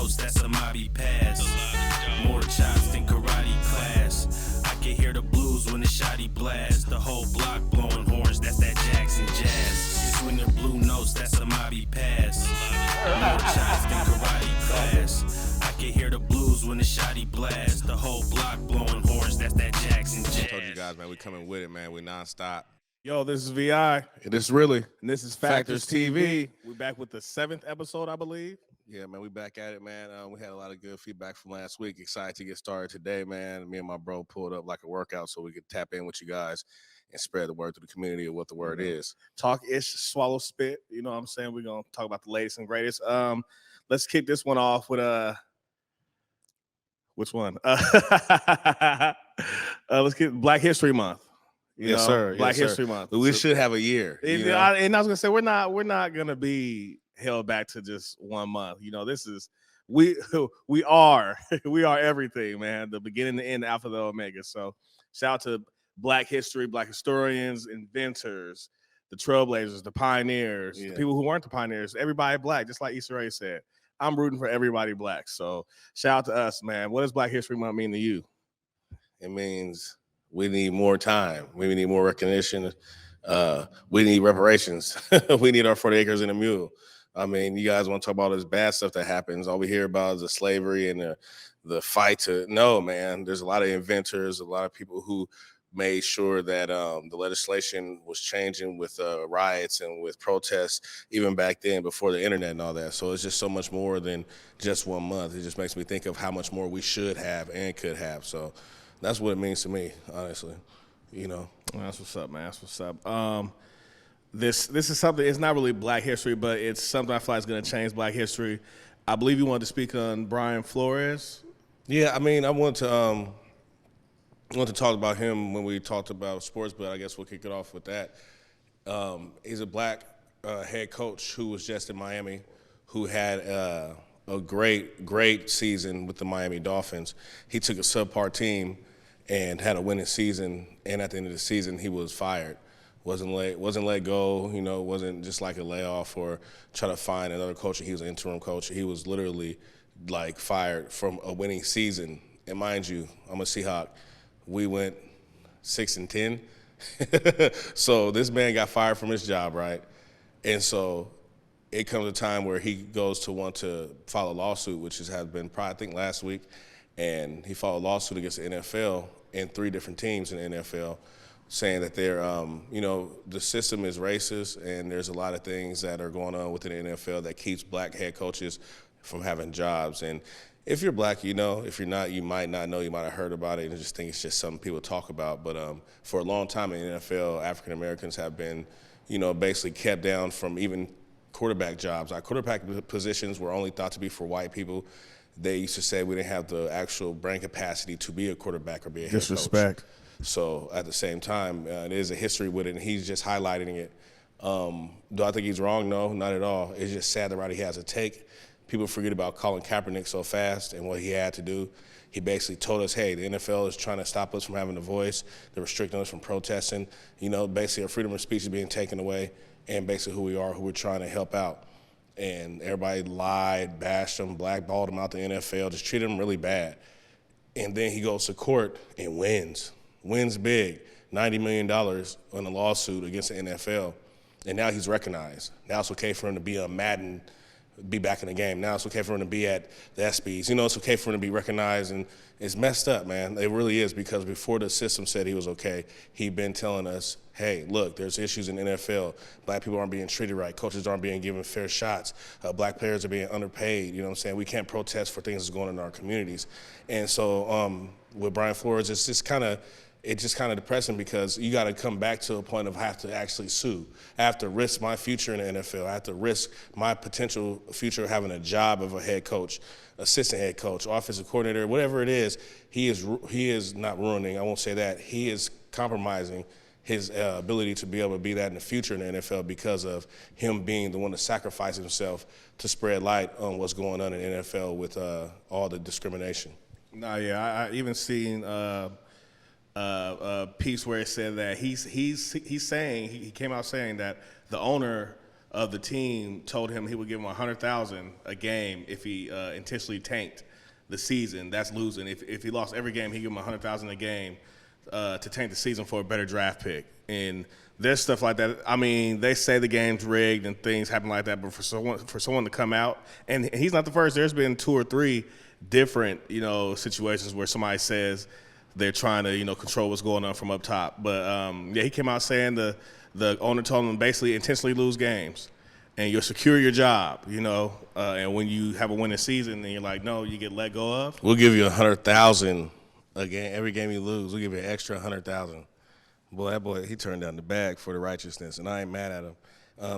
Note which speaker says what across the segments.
Speaker 1: notes, that's a mobby pass. More chops than karate class. I can hear the blues when the shotty blast. The whole block blowing horns, that's that Jackson jazz. She swinging blue notes, that's a mobby pass. More chops than karate class. I can hear the blues when the shotty blast. The whole block blowing horns, that's that Jackson jazz.
Speaker 2: I told you guys, man, we coming with it, man. We nonstop.
Speaker 3: Yo, this is VI.
Speaker 2: This is really.
Speaker 3: And this is
Speaker 2: Factorz TV.
Speaker 3: We're back with the 7th episode, I believe.
Speaker 2: Yeah, man, we back at it, man. We had a lot of good feedback from last week. Excited to get started today, man. Me and my bro pulled up like a workout so we could tap in with you guys and spread the word to the community of what the word is.
Speaker 3: Talk-ish, swallow, spit. You know what I'm saying? We're going to talk about the latest and greatest. Let's kick this one off with which one? Let's get Black History Month.
Speaker 2: Yes, sir.
Speaker 3: Black History Month.
Speaker 2: We should have a year.
Speaker 3: And I was gonna say we're not gonna be held back to just 1 month. You know, this is we are everything, man. The beginning, the end, the alpha, the omega. So shout out to Black history, Black historians, inventors, the trailblazers, the pioneers, the people who weren't the pioneers. Everybody Black, just like Issa Rae said. I'm rooting for everybody Black. So shout out to us, man. What does Black History Month mean to you?
Speaker 2: It means we need more time. We need more recognition. We need reparations. We need our 40 acres and a mule. I mean, you guys want to talk about all this bad stuff that happens. All we hear about is the slavery and the fight to. No, man, there's a lot of inventors, a lot of people who made sure that the legislation was changing with riots and with protests even back then before the internet and all that. So it's just so much more than just 1 month. It just makes me think of how much more we should have and could have. So that's what it means to me, honestly. You know,
Speaker 3: that's what's up, man. That's what's up. This is something. It's not really Black history, but it's something I feel like is going to change Black history. I believe you wanted to speak on Brian Flores.
Speaker 2: Yeah, I mean, I want to talk about him when we talked about sports, but I guess we'll kick it off with that. He's a Black head coach who was just in Miami, who had a great season with the Miami Dolphins. He took a subpar team and had a winning season, and at the end of the season, he was fired. Wasn't let go, you know, wasn't just like a layoff or try to find another coach. He was an interim coach. He was literally like fired from a winning season. And mind you, I'm a Seahawk. We went 6-10. So this man got fired from his job, right? And so it comes a time where he goes to want to file a lawsuit, which has been, I think, last week. And he filed a lawsuit against the NFL and 3 different teams in the NFL, saying that they're, the system is racist and there's a lot of things that are going on within the NFL that keeps Black head coaches from having jobs. And if you're Black, you know. If you're not, you might not know. You might have heard about it and just think it's just something people talk about. But for a long time in the NFL, African Americans have been, basically kept down from even quarterback jobs. Our quarterback positions were only thought to be for white people. They used to say we didn't have the actual brain capacity to be a quarterback or be a head coach.
Speaker 3: Disrespect.
Speaker 2: So at the same time, there's a history with it, and he's just highlighting it. Do I think he's wrong? No, not at all. It's just sad the route he has to take. People forget about Colin Kaepernick so fast and what he had to do. He basically told us, hey, the NFL is trying to stop us from having a voice. They're restricting us from protesting. Basically our freedom of speech is being taken away, and basically who we are, who we're trying to help out. And everybody lied, bashed him, blackballed him out the NFL, just treated him really bad. And then he goes to court and wins big, $90 million on a lawsuit against the NFL. And now he's recognized. Now it's okay for him to be on Madden, be back in the game. Now it's okay for him to be at the ESPYs. It's okay for him to be recognized, and it's messed up, man. It really is, because before the system said he was okay, he'd been telling us, hey, look, there's issues in the NFL. Black people aren't being treated right. Coaches aren't being given fair shots. Black players are being underpaid. You know what I'm saying? We can't protest for things that's going on in our communities. And so with Brian Flores, it's just kind of depressing, because you got to come back to a point of have to actually sue. I have to risk my future in the NFL. I have to risk my potential future having a job of a head coach, assistant head coach, offensive coordinator, whatever it is. He is not ruining, I won't say that. He is compromising his ability to be able to be that in the future in the NFL because of him being the one to sacrifice himself to spread light on what's going on in the NFL with all the discrimination.
Speaker 3: No, yeah, I even seen a piece where it said that he came out saying that the owner of the team told him he would give him $100,000 a game if he intentionally tanked the season. That's losing. If he lost every game, he'd give him $100,000 a game to tank the season for a better draft pick. And there's stuff like that. I mean, they say the game's rigged and things happen like that, but for someone to come out, and he's not the first. There's been 2 or 3 different, situations where somebody says they're trying to, control what's going on from up top. But he came out saying the owner told him basically intentionally lose games, and you'll secure your job, and when you have a winning season, then you're like, no, you get let go of.
Speaker 2: We'll give you $100,000 a game. Every game you lose, we'll give you an extra $100,000. Boy, that boy, he turned down the bag for the righteousness, and I ain't mad at him.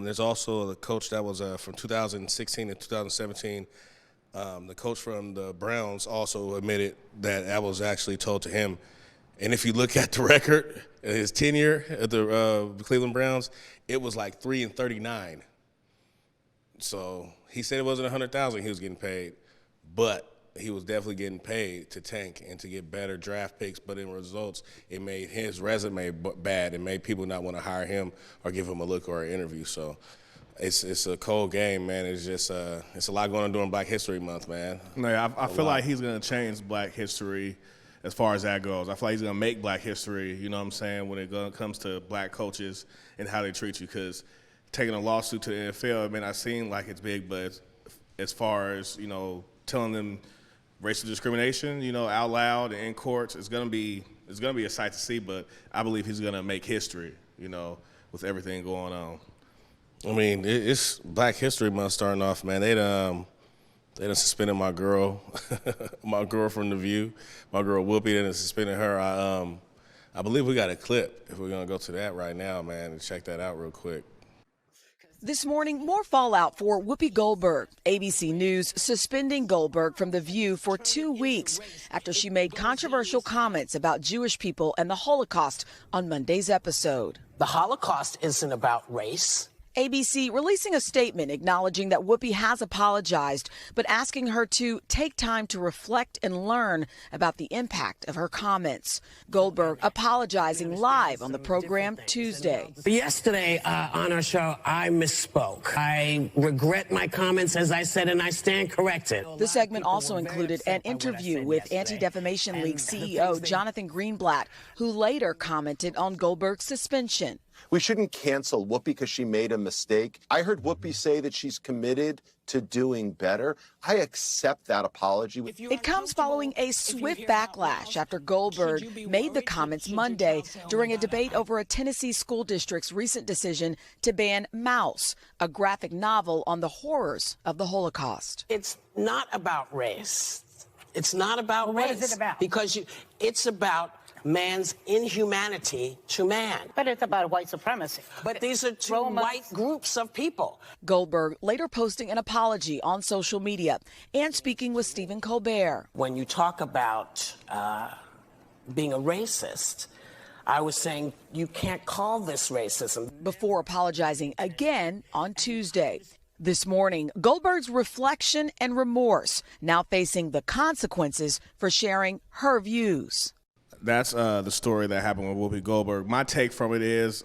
Speaker 2: There's also the coach that was from 2016 to 2017. The coach from the Browns also admitted that was actually told to him. And if you look at the record, his tenure at the Cleveland Browns, it was like 3-39. So he said it wasn't $100,000 he was getting paid, but he was definitely getting paid to tank and to get better draft picks. But in results, it made his resume bad and made people not want to hire him or give him a look or an interview. So it's a cold game, man. It's just it's a lot going on during Black History Month, man.
Speaker 3: No, I feel like he's going to change Black history as far as that goes. I feel like he's going to make Black history, you know what I'm saying, when it comes to Black coaches and how they treat you. Because taking a lawsuit to the NFL, it may not seem like it's big, but as far as, telling them racial discrimination, out loud and in courts, it's gonna be a sight to see. But I believe he's gonna make history, with everything going on.
Speaker 2: I mean, it's Black History Month starting off, man. They done suspended my girl, my girl from The View, my girl Whoopi. They done suspended her. I believe we got a clip. If we're gonna go to that right now, man, and check that out real quick.
Speaker 4: This morning, more fallout for Whoopi Goldberg. ABC News suspending Goldberg from The View for 2 weeks after she made controversial comments about Jewish people and the Holocaust on Monday's episode.
Speaker 5: The Holocaust isn't about race.
Speaker 4: ABC releasing a statement acknowledging that Whoopi has apologized, but asking her to take time to reflect and learn about the impact of her comments. Goldberg apologizing live on the program Tuesday.
Speaker 5: But yesterday on our show, I misspoke. I regret my comments, as I said, and I stand corrected.
Speaker 4: The segment also included an interview with Anti-Defamation League CEO Jonathan Greenblatt, who later commented on Goldberg's suspension.
Speaker 6: We shouldn't cancel Whoopi because she made a mistake. I heard Whoopi say that she's committed to doing better. I accept that apology.
Speaker 4: It comes following a swift backlash after Goldberg made the comments Monday during a debate over a Tennessee school district's recent decision to ban Mouse, a graphic novel on the horrors of the Holocaust.
Speaker 5: It's not about race. It's not about race.
Speaker 7: What is it about?
Speaker 5: Because it's about man's inhumanity to man.
Speaker 7: But it's about white supremacy.
Speaker 5: But these are two white groups of people.
Speaker 4: Goldberg later posting an apology on social media and speaking with Stephen Colbert.
Speaker 5: When you talk about being a racist, I was saying you can't call this racism.
Speaker 4: Before apologizing again on Tuesday. This morning, Goldberg's reflection and remorse, now facing the consequences for sharing her views.
Speaker 3: That's the story that happened with Whoopi Goldberg. My take from it is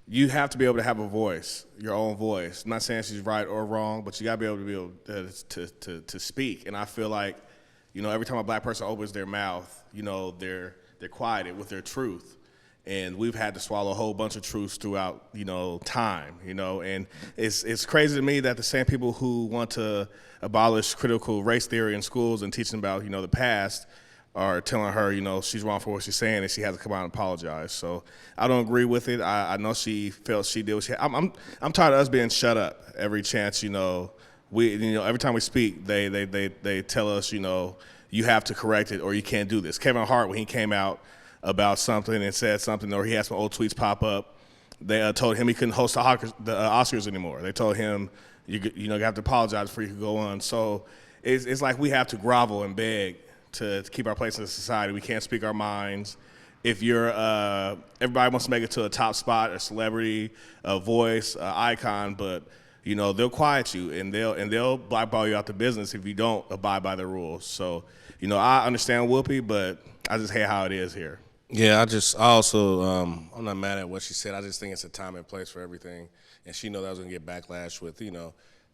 Speaker 3: you have to be able to have a voice, your own voice. I'm not saying she's right or wrong, but you got to be able to speak. And I feel like, every time a Black person opens their mouth, they're quieted with their truth. And we've had to swallow a whole bunch of truths throughout, time, and it's crazy to me that the same people who want to abolish critical race theory in schools and teaching about, the past are telling her, she's wrong for what she's saying and she has to come out and apologize. So I don't agree with it. I know she felt she did what she had. I'm tired of us being shut up every chance, every time we speak, they tell us, you have to correct it or you can't do this. Kevin Hart, when he came out about something and said something, or he had some old tweets pop up, they told him he couldn't host the Oscars anymore. They told him, you have to apologize before you can go on. So it's like we have to grovel and beg to keep our place in society. We can't speak our minds. If you're, everybody wants to make it to a top spot, a celebrity, a voice, an icon, but they'll quiet you and they'll blackball you out the business if you don't abide by the rules. So, I understand Whoopi, but I just hate how it is here.
Speaker 2: Yeah, I also, I'm not mad at what she said. I just think it's a time and place for everything. and she know that was gonna get backlash with,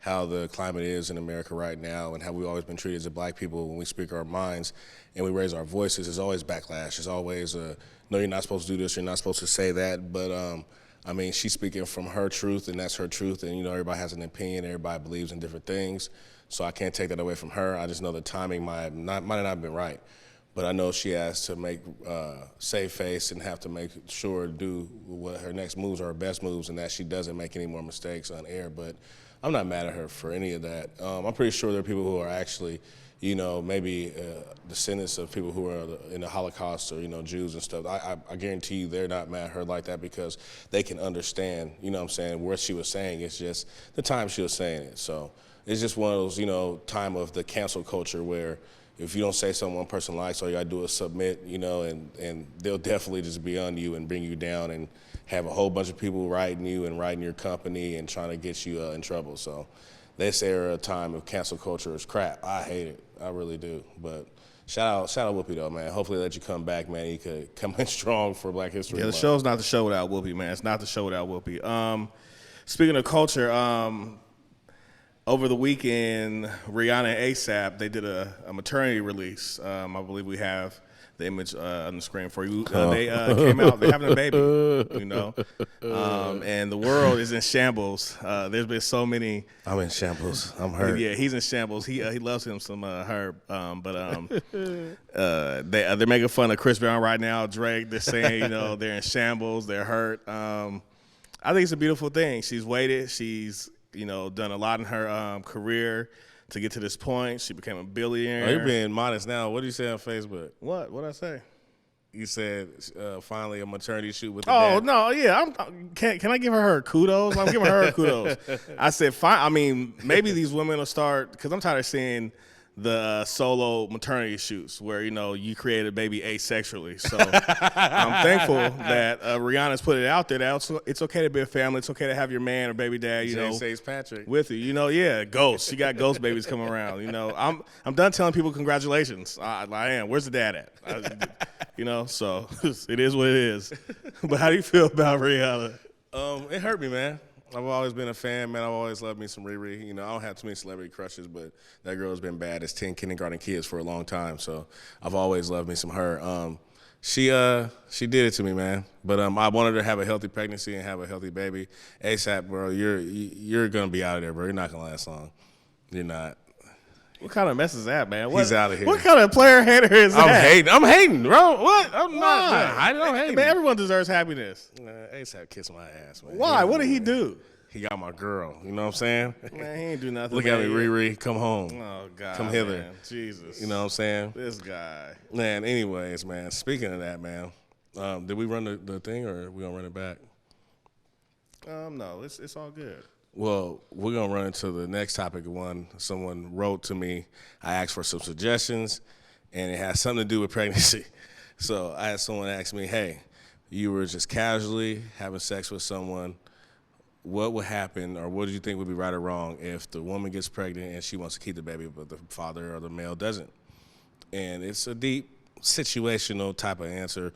Speaker 2: how the climate is in America right now and how we've always been treated as Black people when we speak our minds and we raise our voices. There's always backlash. There's always no, you're not supposed to do this, you're not supposed to say that. But I mean, she's speaking from her truth, and that's her truth. And everybody has an opinion, everybody believes in different things. So I can't take that away from her. I just know the timing might not have been right. But I know she has to make save face and have to make sure to do what her next moves are her best moves, and that she doesn't make any more mistakes on air. But I'm not mad at her for any of that. I'm pretty sure there are people who are actually, maybe descendants of people who are in the Holocaust or, Jews and stuff. I guarantee you they're not mad at her like that because they can understand, what I'm saying, what she was saying. It's just the time she was saying it. So it's just one of those, time of the cancel culture where if you don't say something one person likes, all you gotta do is submit, and they'll definitely just be on you and bring you down and have a whole bunch of people writing you and writing your company and trying to get you in trouble. So this era of time of cancel culture is crap. I hate it. I really do. But shout out Whoopi though, man. Hopefully let you come back, man. You could come in strong for Black History Month.
Speaker 3: The show's not the show without Whoopi, man. It's not the show without Whoopi. Speaking of culture, over the weekend, Rhianna and ASAP, they did a maternity release. I believe we have the image on the screen for you. They came out, they're having a baby, and the world is in shambles. There's been so many.
Speaker 2: I'm in shambles. I'm hurt.
Speaker 3: Yeah, he's in shambles. He loves him some Herb, but they're making fun of Chris Brown right now. Drake, they're saying they're in shambles, they're hurt. I think it's a beautiful thing. She's waited. She's done a lot in her career to get to this point. She became a billionaire.
Speaker 2: Oh, you're being modest now. What did you say on Facebook?
Speaker 3: What did I say?
Speaker 2: You said finally a maternity shoot with the dad.
Speaker 3: Oh, no, yeah. Can I give her kudos? I'm giving her kudos. I said, fine. I mean, maybe these women will start, because I'm tired of seeing the solo maternity shoots where, you create a baby asexually. So I'm thankful that Rihanna's put it out there that it's okay to be a family. It's okay to have your man or baby dad,
Speaker 2: St. Patrick.
Speaker 3: with you. Ghosts. She got ghost babies coming around. I'm done telling people congratulations. I am. Where's the dad at? So it is what it is. But how do you feel about Rihanna?
Speaker 2: It hurt me, man. I've always been a fan, man. I've always loved me some Riri. I don't have too many celebrity crushes, but that girl's been bad as 10 kindergarten kids for a long time. So I've always loved me some her. She did it to me, man. But I wanted her to have a healthy pregnancy and have a healthy baby. ASAP, bro, you're gonna be out of there, bro. You're not gonna last long. You're not.
Speaker 3: What kind of mess is that, man?
Speaker 2: He's out of here.
Speaker 3: What kind of player hater is that?
Speaker 2: I'm hating, bro. What? I'm not. I'm hating.
Speaker 3: Man, everyone deserves happiness.
Speaker 2: ASAP kissed my ass, man.
Speaker 3: Why? What did he do?
Speaker 2: He got my girl. You know what I'm saying?
Speaker 3: Man, he ain't do nothing.
Speaker 2: Look at me, Riri. Come home.
Speaker 3: Oh, God.
Speaker 2: Come hither.
Speaker 3: Man. Jesus.
Speaker 2: You know what I'm saying?
Speaker 3: This guy.
Speaker 2: Man, anyways, man, speaking of that, man, did we run the thing or are we going to run it back?
Speaker 3: No, it's all good.
Speaker 2: Well, we're going to run into the next topic. One, someone wrote to me. I asked for some suggestions, and it has something to do with pregnancy. So I had someone ask me, hey, you were just casually having sex with someone. What would happen, or what do you think would be right or wrong if the woman gets pregnant and she wants to keep the baby, but the father or the male doesn't? And it's a deep situational type of answer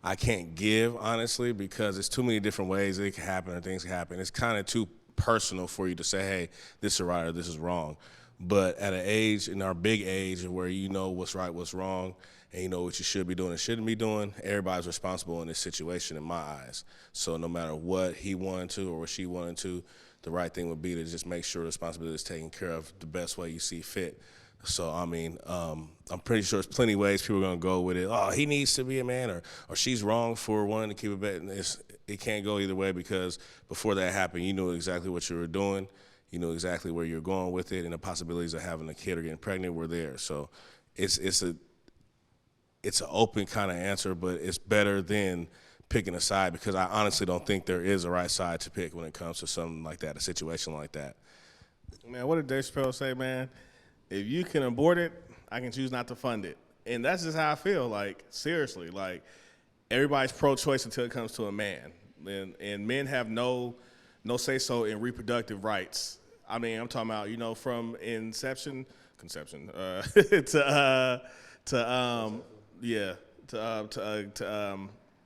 Speaker 2: I can't give, honestly, because it's too many different ways it can happen or things can happen. It's kind of too personal for you to say, hey, this is right or this is wrong. But at an age, in our big age, where you know what's right, what's wrong, and you know what you should be doing and shouldn't be doing, everybody's responsible in this situation in my eyes. So no matter what he wanted to or what she wanted to, the right thing would be to just make sure the responsibility is taken care of the best way you see fit. So, I mean, I'm pretty sure there's plenty of ways people are going to go with it. Oh, he needs to be a man, or she's wrong for wanting to keep a baby. It can't go either way, because before that happened, you knew exactly what you were doing. You knew exactly where you're going with it, and the possibilities of having a kid or getting pregnant were there. So it's an open kind of answer, but it's better than picking a side, because I honestly don't think there is a right side to pick when it comes to something like that, a situation like that.
Speaker 3: Man, what did Dave Chappelle say, man? If you can abort it, I can choose not to fund it. And that's just how I feel, like, seriously. Like, everybody's pro-choice until it comes to a man. And men have no say-so in reproductive rights. I mean, I'm talking about, you know, from conception, to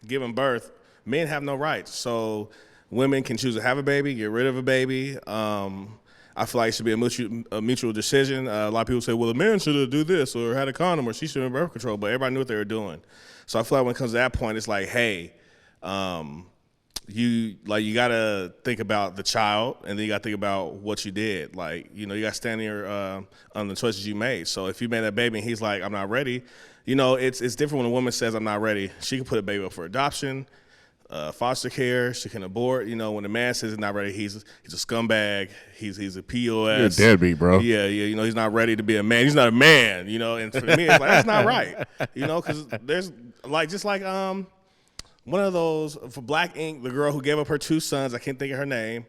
Speaker 3: giving birth, men have no rights. So women can choose to have a baby, get rid of a baby. I feel like it should be a mutual decision. A lot of people say, well, a man should do this or had a condom or she should have birth control, but everybody knew what they were doing. So I feel like when it comes to that point, it's like, hey, you gotta think about the child, and then you gotta think about what you did. Like, you gotta stand here on the choices you made. So if you made that baby and he's like, I'm not ready, it's different when a woman says I'm not ready. She can put a baby up for adoption, foster care. She can abort. When a man says he's not ready, he's a scumbag. He's a POS.
Speaker 2: You're a deadbeat, bro.
Speaker 3: Yeah. He's not ready to be a man. He's not a man. And for me, it's like that's not right. Because there's just like one of those for Black Ink, the girl who gave up her 2 sons. I can't think of her name.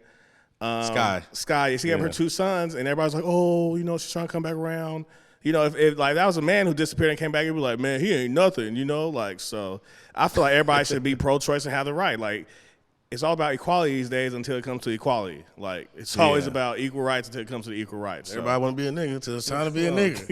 Speaker 2: Sky.
Speaker 3: She gave up her 2 sons, and everybody's like, oh, she's trying to come back around. If like that was a man who disappeared and came back, you'd be like, man, he ain't nothing, so I feel like everybody should be pro-choice and have the right. Like, it's all about equality these days until it comes to equality. Like, it's always about equal rights until it comes to equal rights.
Speaker 2: Everybody want to be a nigga until it's time to be a nigga.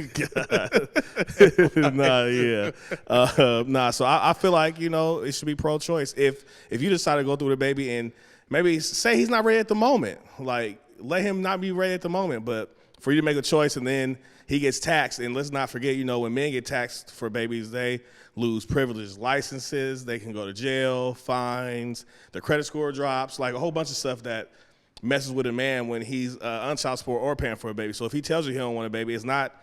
Speaker 3: So I feel like, it should be pro-choice. If you decide to go through with a baby and maybe say he's not ready at the moment, like, let him not be ready at the moment, but for you to make a choice and then he gets taxed. And let's not forget, when men get taxed for babies, they lose privileged licenses, they can go to jail, fines, their credit score drops, like a whole bunch of stuff that messes with a man when he's on child support or paying for a baby. So if he tells you he don't want a baby, it's not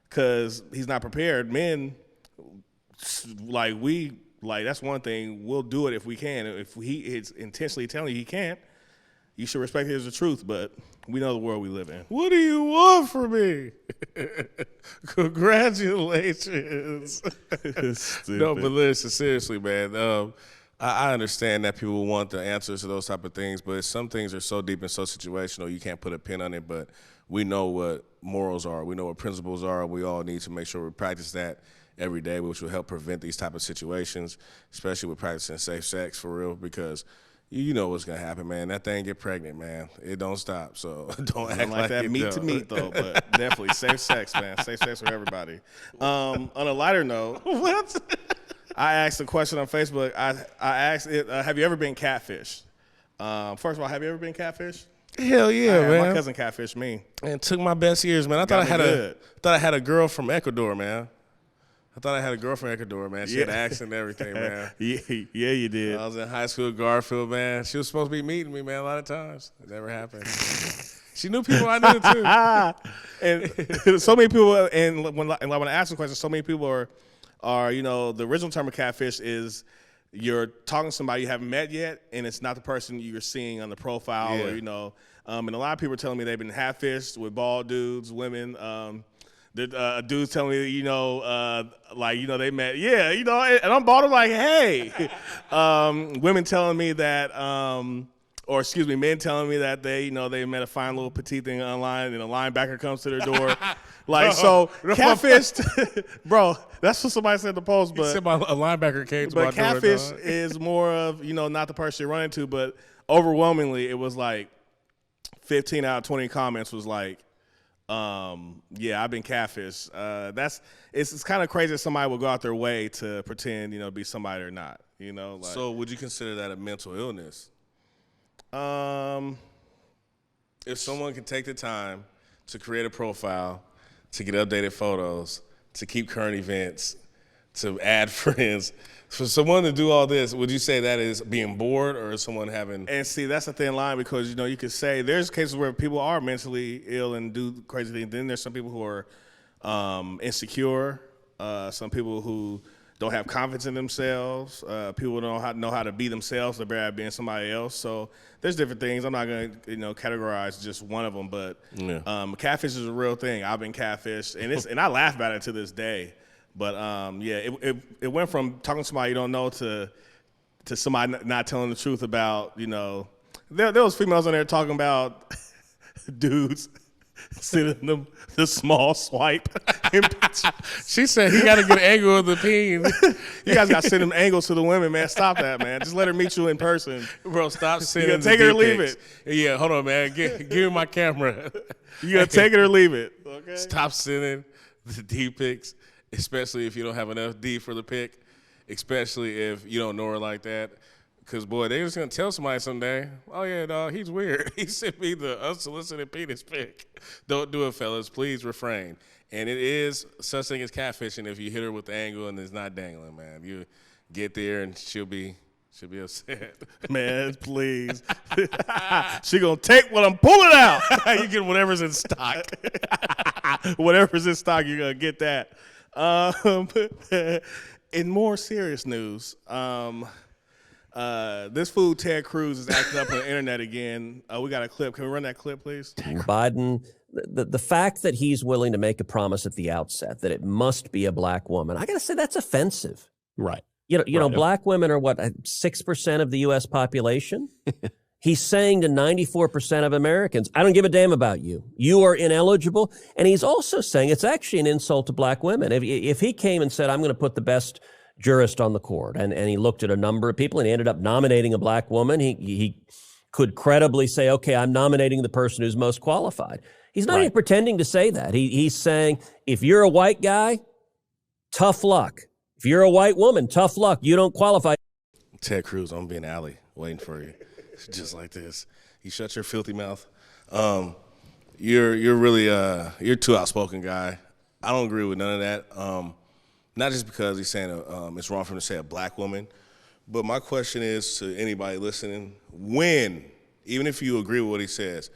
Speaker 3: because he's not prepared. Men, that's one thing, we'll do it if we can. If he is intentionally telling you he can't, you should respect it as the truth, but we know the world we live in.
Speaker 2: What do you want from me? Congratulations. No, but listen, seriously, man. I understand that people want the answers to those type of things, but some things are so deep and so situational, you can't put a pin on it, but we know what morals are. We know what principles are. We all need to make sure we practice that every day, which will help prevent these type of situations, especially with practicing safe sex for real, because you know what's gonna happen, man. That thing get pregnant, man. It don't stop. So don't act like
Speaker 3: that meat to meat though, but definitely safe sex, man. Safe sex for everybody. On a lighter note,
Speaker 2: What?
Speaker 3: I asked a question on Facebook. I asked it, have you ever been catfished? First of all, have you ever been catfished?
Speaker 2: Hell yeah, man.
Speaker 3: My cousin catfished me.
Speaker 2: And took my best years, man. I thought I had a girl from Ecuador, man. She had an accent and everything, man.
Speaker 3: Yeah, you did.
Speaker 2: I was in high school at Garfield, man. She was supposed to be meeting me, man, a lot of times. It never happened. She knew people I knew, too.
Speaker 3: And so many people, and when I ask the question, so many people are, the original term of catfish is you're talking to somebody you haven't met yet, and it's not the person you're seeing on the profile, or, and a lot of people are telling me they've been hatfished with bald dudes, women, dudes telling me, they met, and I'm bald. I'm like, hey. Women telling me that, men telling me that they met a fine little petite thing online, and a linebacker comes to their door. Catfished, bro, that's what somebody said in the post. But
Speaker 2: a linebacker came to my door.
Speaker 3: But catfish is more of, not the person you're running to, but overwhelmingly, it was like 15 out of 20 comments was like, I've been catfished. It's kind of crazy that somebody will go out their way to pretend, to be somebody or not,
Speaker 2: So would you consider that a mental illness? If someone can take the time to create a profile, to get updated photos, to keep current events, to add friends, for someone to do all this, would you say that is being bored, or is someone having...
Speaker 3: And see, that's a thin line, because, you could say there's cases where people are mentally ill and do crazy things. Then there's some people who are insecure, some people who don't have confidence in themselves, people don't know how to be themselves, they're bad at being somebody else. So there's different things. I'm not going to categorize just one of them, but catfish is a real thing. I've been catfished, and I laugh about it to this day. But it went from talking to somebody you don't know to somebody not telling the truth about, there was females on there talking about dudes sending them the small swipe.
Speaker 2: She said he got to get an angle of the peen.
Speaker 3: You guys got to send them angles to the women, man. Stop that, man. Just let her meet you in person.
Speaker 2: Bro, stop sending
Speaker 3: take it or leave it.
Speaker 2: Yeah, hold on, man. Give me my camera.
Speaker 3: You got to take it or leave it. Okay?
Speaker 2: Stop sending the D pics. Especially if you don't have enough D for the pic, especially if you don't know her like that. Because, boy, they're just going to tell somebody someday, oh, yeah, dog, he's weird. He sent me the unsolicited penis pic. Don't do it, fellas. Please refrain. And it is such thing as catfishing if you hit her with the angle and it's not dangling, man. You get there and she'll be upset.
Speaker 3: Man, please. She going to take what I'm pulling out.
Speaker 2: You get whatever's in stock.
Speaker 3: Whatever's in stock, you're going to get that. In more serious news, this fool Ted Cruz is acting up on the internet again. We got a clip. Can we run that clip, please?
Speaker 8: Biden, the fact that he's willing to make a promise at the outset that it must be a black woman, I got to say that's offensive.
Speaker 9: Right.
Speaker 8: You know, black women are what, 6% of the U.S. population? He's saying to 94% of Americans, I don't give a damn about you. You are ineligible. And he's also saying it's actually an insult to black women. If he came and said, I'm going to put the best jurist on the court, and he looked at a number of people and he ended up nominating a black woman, he could credibly say, okay, I'm nominating the person who's most qualified. He's not even pretending to say that. He's saying, if you're a white guy, tough luck. If you're a white woman, tough luck. You don't qualify.
Speaker 2: Ted Cruz, I'm being alley waiting for you. Just like this. You shut your filthy mouth. You're really you're too outspoken guy. I don't agree with none of that. Not just because he's saying it's wrong for him to say a black woman, but my question is to anybody listening, when, even if you agree with what he says,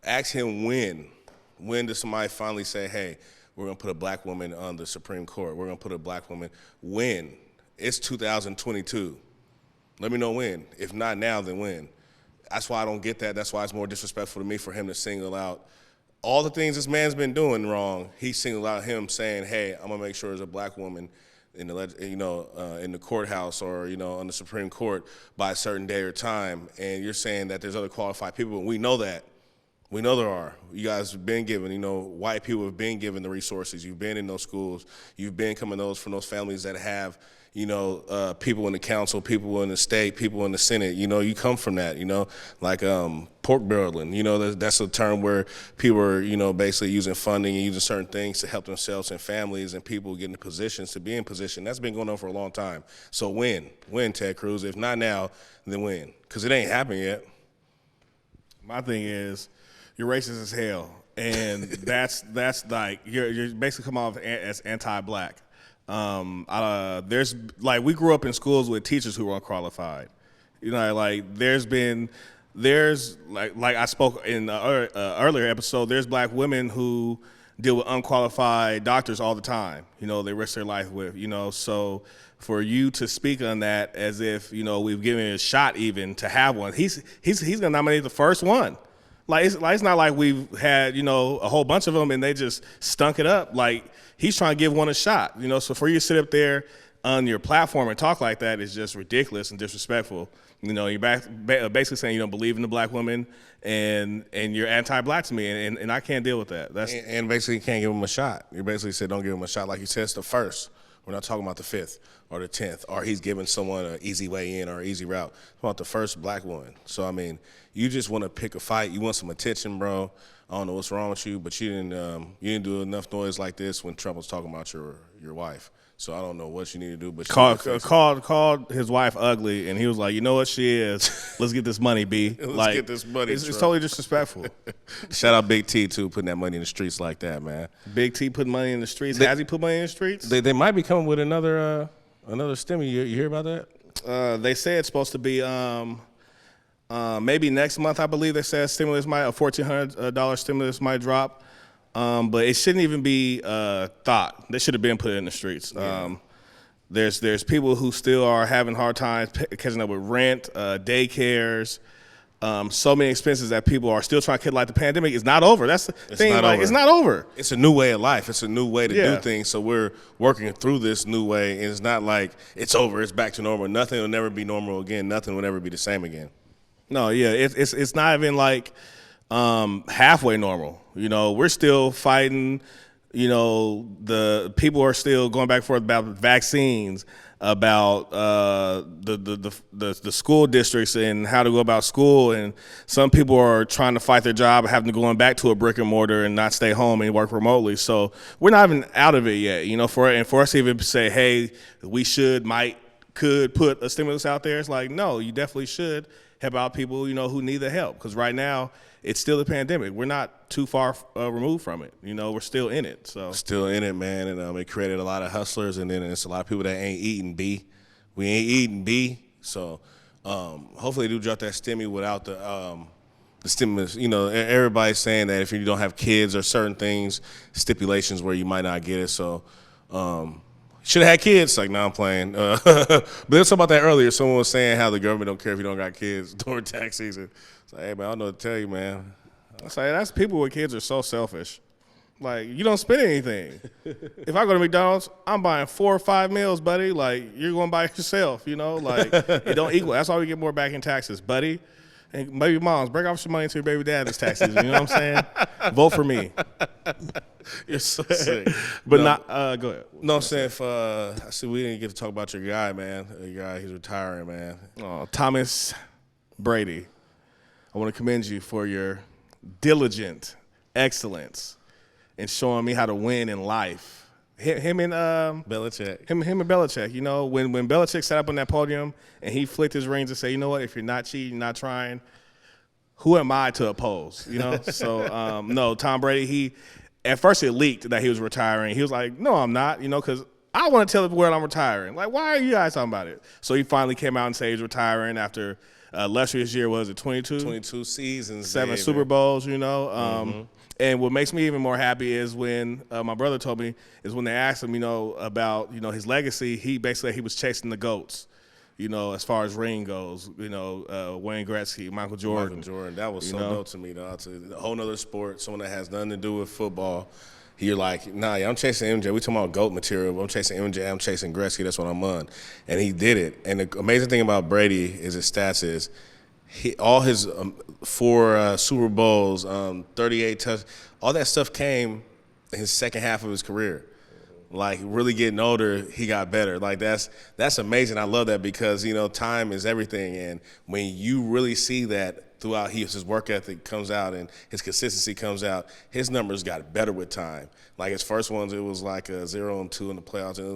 Speaker 2: ask him when does somebody finally say, hey, we're going to put a black woman on the Supreme Court. We're going to put a black woman. When? It's 2022. Let me know when. If not now, then when? That's why I don't get that. That's why it's more disrespectful to me for him to single out all the things this man's been doing wrong. He singled out him saying, hey, I'm going to make sure there's a black woman in the, in the courthouse or, on the Supreme Court by a certain day or time. And you're saying that there's other qualified people, and we know that. We know there are. You guys have been given, white people have been given the resources. You've been in those schools. You've been coming from those families that have, people in the council, people in the state, people in the Senate. You come from that, like pork barreling. That's a term where people are, basically using funding and using certain things to help themselves and families and people get in positions to be in position. That's been going on for a long time. So when, Ted Cruz? If not now, then when? Because it ain't happened yet.
Speaker 3: My thing is, you're racist as hell, and that's like you're basically come off as anti-black. There's we grew up in schools with teachers who were unqualified. There's I spoke in the earlier episode. There's black women who deal with unqualified doctors all the time. They risk their life with. So for you to speak on that as if we've given it a shot even to have one, he's gonna nominate the first one. It's not like we've had, a whole bunch of them and they just stunk it up. He's trying to give one a shot, So for you to sit up there on your platform and talk like that is just ridiculous and disrespectful. You're basically saying you don't believe in the black woman and you're anti-black to me, and I can't deal with that.
Speaker 2: And basically you can't give him a shot. You basically said don't give him a shot. Like you said, it's the first. We're not talking about the 5th or the 10th, or he's giving someone an easy way in or an easy route. It's about the first black woman. So, you just want to pick a fight. You want some attention, bro. I don't know what's wrong with you, but you didn't do enough noise like this when Trump was talking about your wife. So I don't know what you need to do, but
Speaker 3: called his wife ugly, and he was like, you know what she is? Let's get this money, B.
Speaker 2: Let's get this money.
Speaker 3: It's totally disrespectful.
Speaker 2: Shout out Big T too, putting that money in the streets like that, man.
Speaker 3: Big T putting money in the streets. Has he put money in the streets?
Speaker 2: They might be coming with another stimmy. You hear about that?
Speaker 3: They say it's supposed to be maybe next month. I believe they said a $1,400 stimulus might drop. But it shouldn't even be thought. They should have been put in the streets. Yeah. There's people who still are having hard times catching up with rent, daycares, so many expenses that people are still trying to the pandemic is not over. That's the thing. It's not over.
Speaker 2: It's a new way of life. It's a new way to do things. So we're working through this new way, and it's not like it's over. It's back to normal. Nothing will never be normal again. Nothing will never be the same again.
Speaker 3: No, yeah, it's not even halfway normal. We're still fighting. The people are still going back and forth about vaccines, about the school districts and how to go about school, and some people are trying to fight their job, having to go back to a brick and mortar and not stay home and work remotely. So we're not even out of it yet. For us to even say, hey, we might could put a stimulus out there. It's like, no, you definitely should help out people, who need the help. Because right now, it's still a pandemic. We're not too far removed from it. We're still in it. So
Speaker 2: still in it, man. And it created a lot of hustlers, and then it's a lot of people that ain't eating B. We ain't eating B. So hopefully they do drop that stimmy without the stimulus. Everybody's saying that if you don't have kids or certain things, stipulations where you might not get it. So should have had kids. Like, I'm playing. But let's talk about that earlier. Someone was saying how the government don't care if you don't got kids during tax season. It's like, hey, man, I don't know what to tell you, man.
Speaker 3: I say that's people with kids are so selfish. Like, you don't spend anything. If I go to McDonald's, I'm buying 4 or 5 meals, buddy. Like, you're going to buy it yourself, Like, it don't equal. That's why we get more back in taxes, buddy. And baby moms, break off some money to your baby dad this tax season. You know what I'm saying? Vote for me.
Speaker 2: You're so sick.
Speaker 3: But go ahead.
Speaker 2: No, I'm saying I see we didn't get to talk about your guy, man. Your guy, he's retiring, man.
Speaker 3: Thomas Brady. I want to commend you for your diligent excellence in showing me how to win in life. Him and
Speaker 2: Belichick.
Speaker 3: Him and Belichick. When Belichick sat up on that podium and he flicked his reins and said, you know what, if you're not cheating, not trying, who am I to oppose? So no, Tom Brady, at first it leaked that he was retiring. He was like, no, I'm not, because I want to tell the world I'm retiring. Like, why are you guys talking about it? So he finally came out and said he's retiring after illustrious year, was it 22?
Speaker 2: 22 seasons.
Speaker 3: 7 Super Bowls, And what makes me even more happy is when my brother told me is when they asked him, about, his legacy, he was chasing the GOATs, as far as ring goes, Wayne Gretzky, Michael Jordan.
Speaker 2: That was so dope to me, though. It's a whole nother sport, someone that has nothing to do with football. You're like, nah, I'm chasing MJ. We talking about GOAT material. I'm chasing MJ. I'm chasing Gretzky. That's what I'm on. And he did it. And the amazing thing about Brady is his stats is all his 4 Super Bowls, 38 touchdowns, all that stuff came in his second half of his career. Like, really getting older, he got better. Like, that's amazing. I love that because, time is everything. And when you really see that throughout his work ethic comes out and his consistency comes out, his numbers got better with time. Like, his first ones, it was like 0-2 in the playoffs, and it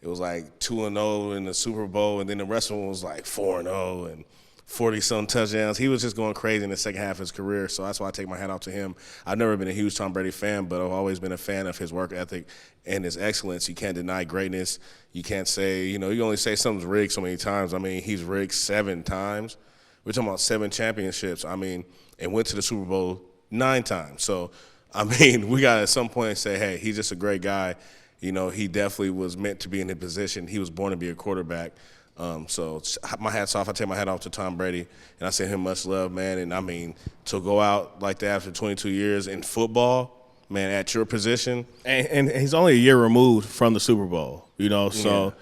Speaker 2: was like 2-0 in the Super Bowl, and then the rest of them was like 4-0 and 40-some touchdowns. He was just going crazy in the second half of his career, so that's why I take my hat off to him. I've never been a huge Tom Brady fan, but I've always been a fan of his work ethic and his excellence. You can't deny greatness. You can't say, you only say something's rigged so many times. I mean, he's rigged 7 times. We're talking about 7 championships, and went to the Super Bowl 9 times. So, we got to at some point say, hey, he's just a great guy. He definitely was meant to be in a position. He was born to be a quarterback. So my hat's off. I take my hat off to Tom Brady, and I send him much love, man. And, to go out like that after 22 years in football, man, at your position.
Speaker 3: And he's only a year removed from the Super Bowl, so,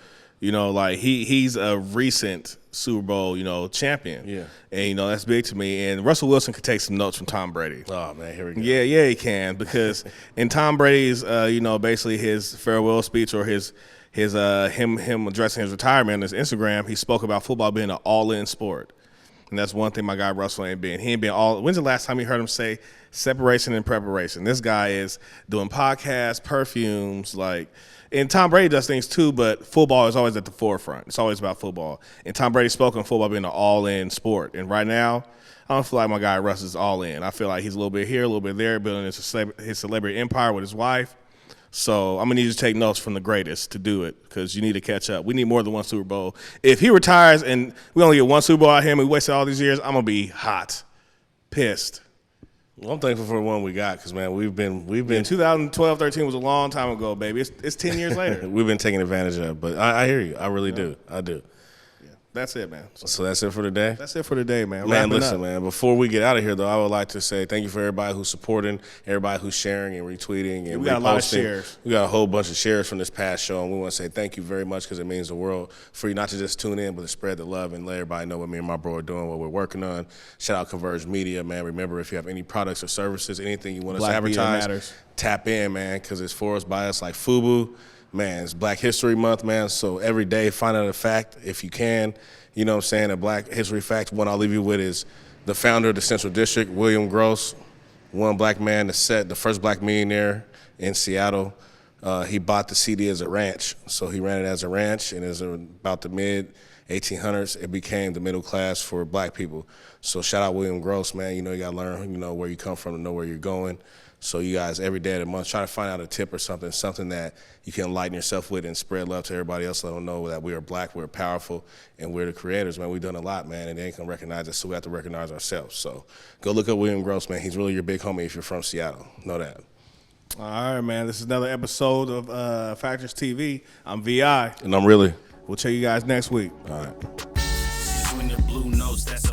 Speaker 2: Yeah.
Speaker 3: He's a recent Super Bowl, champion.
Speaker 2: Yeah.
Speaker 3: And, that's big to me. And Russell Wilson could take some notes from Tom Brady.
Speaker 2: Oh, man, here we go.
Speaker 3: Yeah, he can. Because in Tom Brady's, basically his farewell speech or him addressing his retirement on his Instagram, he spoke about football being an all-in sport. And that's one thing my guy Russell ain't been. He ain't been all. When's the last time you heard him say separation and preparation? This guy is doing podcasts, perfumes, and Tom Brady does things too, but football is always at the forefront. It's always about football. And Tom Brady spoke on football being an all-in sport. And right now, I don't feel like my guy Russ is all in. I feel like he's a little bit here, a little bit there, building his celebrity empire with his wife. So I'm going to need you to take notes from the greatest to do it because you need to catch up. We need more than 1 Super Bowl. If he retires and we only get 1 Super Bowl out of him and we wasted all these years, I'm going to be hot, pissed.
Speaker 2: Well, I'm thankful for the one we got because, man, we've been
Speaker 3: 2012-13 was a long time ago, baby. It's 10 years later.
Speaker 2: We've been taking advantage of it, but I hear you. I really do. I do.
Speaker 3: That's it, man.
Speaker 2: So that's it for today?
Speaker 3: That's it for today, man.
Speaker 2: Man, listen, man, before we get out of here, though, I would like to say thank you for everybody who's supporting, everybody who's sharing and retweeting and
Speaker 3: we got a lot of shares.
Speaker 2: We got a whole bunch of shares from this past show, and we want to say thank you very much because it means the world for you not to just tune in, but to spread the love and let everybody know what me and my bro are doing, what we're working on. Shout out Converge Media, man. Remember, if you have any products or services, anything you want us to advertise, tap in, man, because it's for us, by us, like FUBU. Man, it's Black History Month, man, so every day find out a fact if you can. You know what I'm saying? A Black History fact, one I'll leave you with is the founder of the Central District, William Gross, one black man to set the first black millionaire in Seattle. He bought the CD as a ranch, so he ran it as a ranch, and as about the mid 1800s, it became the middle class for black people. So shout out William Gross, man. You know, you gotta learn, you know, where you come from to know where you're going. So you guys, every day of the month, try to find out a tip or something that you can enlighten yourself with and spread love to everybody else. Let them know that we are black, we're powerful, and we're the creators, man. We've done a lot, man, and they ain't gonna recognize us, so we have to recognize ourselves. So go look up William Gross, man. He's really your big homie if you're from Seattle. Know that.
Speaker 3: All right, man. This is another episode of Factorz TV. I'm VI.
Speaker 2: And I'm really.
Speaker 3: We'll check you guys next week.
Speaker 2: All right.
Speaker 1: When the blue notes, that's